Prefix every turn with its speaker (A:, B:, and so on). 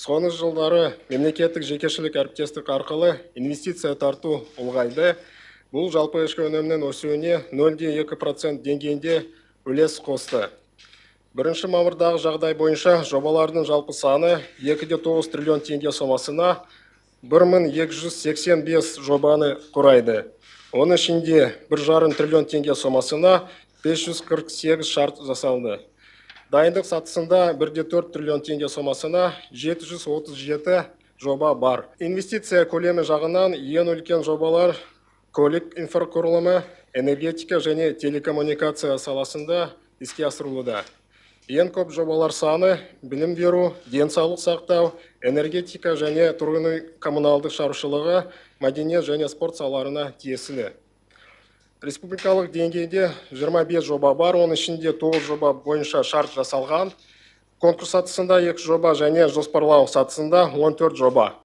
A: Соңғы жылдары мемлекеттік жекешелік әріптестік арқылы инвестиция тарту ұлғайды. Бұл жалпы ішкі өнімнің өсуіне 0,2% деңгейінде үлес қосты. 1 мамырдағы жағдай бойынша жобалардың жалпы саны 2,9 триллион теңге сомасына 1285 жобаны құрайды. Оның ішінде 1,5 триллион теңге сомасына 548 шарт жасалды. Дайындық сатысында 1,4 триллион теңге сомасына 737 жоба бар. Инвестиция көлемі жағынан ең үлкен жобалар көлік инфрақұрылымы, энергетика және телекоммуникация саласында іске асырылуда. Ең көп жобалар саны білім беру, денсаулық сақтау, энергетика және тұрғын үй коммуналдық шаруашылығы, мәдениет және спорт салаларына тиесілі. Республикалық деңгейде 25 жоба бар, оның ішінде 9 жоба бойынша шарт жасалған. Конкурс сатысында 2 жоба және жоспарлау сатысында 14 жоба.